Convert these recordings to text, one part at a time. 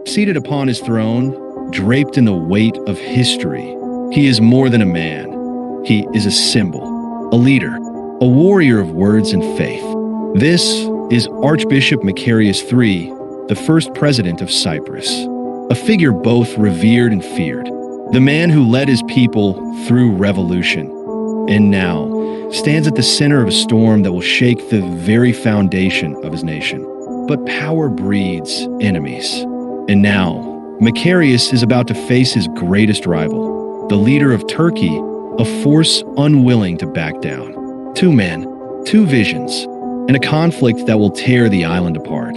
Seated upon his throne, draped in the weight of history, he is more than a man. He is a symbol, a leader, a warrior of words and faith. This is Archbishop Macarius III, the first president of Cyprus, a figure both revered and feared, the man who led his people through revolution, and now stands at the center of a storm that will shake the very foundation of his nation. But power breeds enemies, and now Macarius is about to face his greatest rival, the leader of Turkey, a force unwilling to back down. Two men, two visions, and a conflict that will tear the island apart.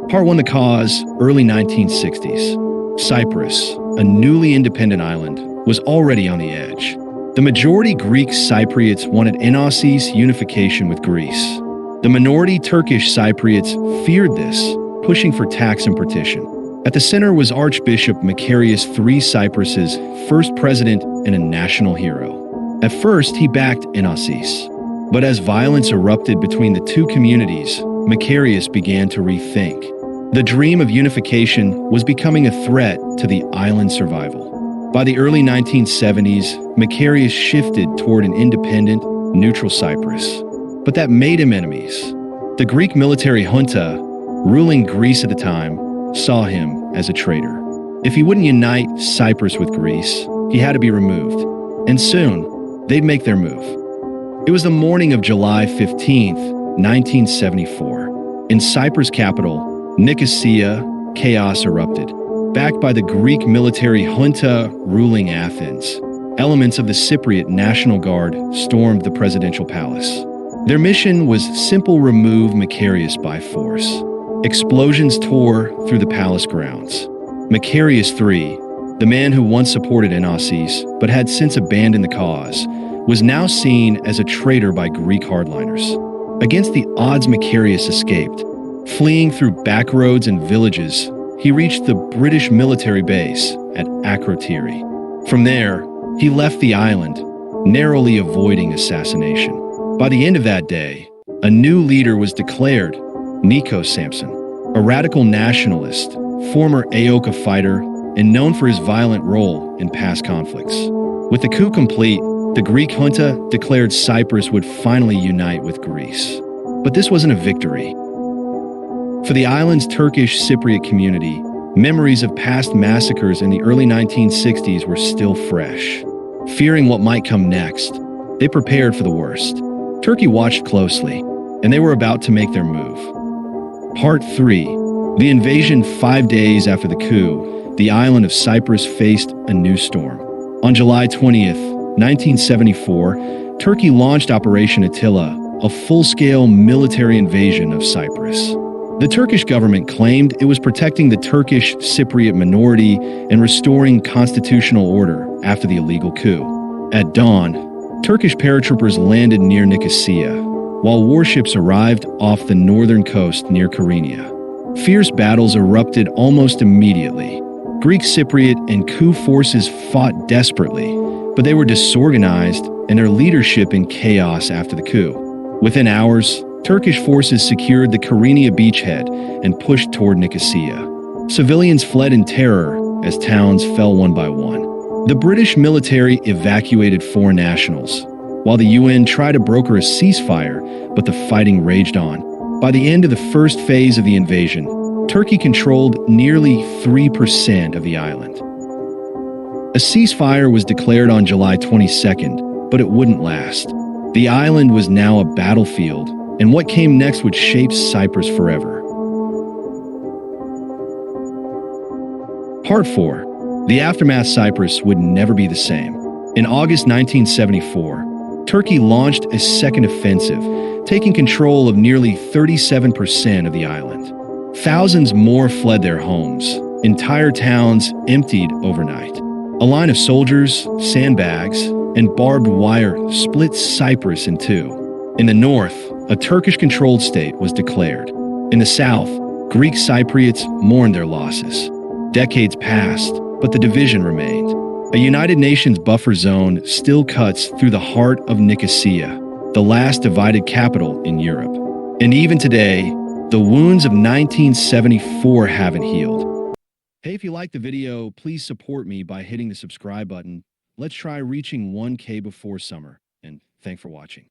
Part 1, the cause, early 1960s. Cyprus, a newly independent island, was already on the edge. The majority Greek Cypriots wanted NRC's unification with Greece. The minority Turkish Cypriots feared this, pushing for tax and partition. At the center was Archbishop Macarius III, Cyprus's first president and a national hero. At first, he backed NRC's. But as violence erupted between the two communities, Macarius began to rethink. The dream of unification was becoming a threat to the island's survival. By the early 1970s, Macarius shifted toward an independent, neutral Cyprus. But that made him enemies. The Greek military junta, ruling Greece at the time, saw him as a traitor. If he wouldn't unite Cyprus with Greece, he had to be removed. And soon, they'd make their move. It was the morning of July 15, 1974. In Cyprus' capital, Nicosia, chaos erupted. Backed by the Greek military junta ruling Athens, elements of the Cypriot National Guard stormed the presidential palace. Their mission was simple: remove Macarius by force. Explosions tore through the palace grounds. Macarius III, the man who once supported NRC's but had since abandoned the cause, was now seen as a traitor by Greek hardliners. Against the odds, Macarius escaped. Fleeing through back roads and villages, he reached the British military base at Akrotiri. From there, he left the island, narrowly avoiding assassination. By the end of that day, a new leader was declared, Nikos Samson, a radical nationalist, former AOKA fighter, and known for his violent role in past conflicts. With the coup complete, the Greek junta declared Cyprus would finally unite with Greece. But this wasn't a victory. For the island's Turkish Cypriot community, memories of past massacres in the early 1960s were still fresh. Fearing what might come next, they prepared for the worst. Turkey watched closely, and they were about to make their move. Part 3. The invasion. 5 days after the coup, the island of Cyprus faced a new storm. On July 20th, 1974, Turkey launched Operation Attila, a full-scale military invasion of Cyprus. The Turkish government claimed it was protecting the Turkish Cypriot minority and restoring constitutional order after the illegal coup. At dawn, Turkish paratroopers landed near Nicosia, while warships arrived off the northern coast near Kyrenia. Fierce battles erupted almost immediately. Greek Cypriot and coup forces fought desperately, but they were disorganized and their leadership in chaos after the coup. Within hours, Turkish forces secured the Kyrenia beachhead and pushed toward Nicosia. Civilians fled in terror as towns fell one by one. The British military evacuated foreign nationals, while the UN tried to broker a ceasefire, but the fighting raged on. By the end of the first phase of the invasion, Turkey controlled nearly 3% of the island. A ceasefire was declared on July 22nd, but it wouldn't last. The island was now a battlefield, and what came next would shape Cyprus forever. Part 4. The aftermath. Cyprus would never be the same. In August 1974, Turkey launched a second offensive, taking control of nearly 37% of the island. Thousands more fled their homes. Entire towns emptied overnight. A line of soldiers, sandbags, and barbed wire split Cyprus in two. In the north, a Turkish-controlled state was declared. In the south, Greek Cypriots mourned their losses. Decades passed, but the division remained. A United Nations buffer zone still cuts through the heart of Nicosia, the last divided capital in Europe. And even today, the wounds of 1974 haven't healed. Hey, if you liked the video, please support me by hitting the subscribe button. Let's try reaching 1K before summer, and thanks for watching.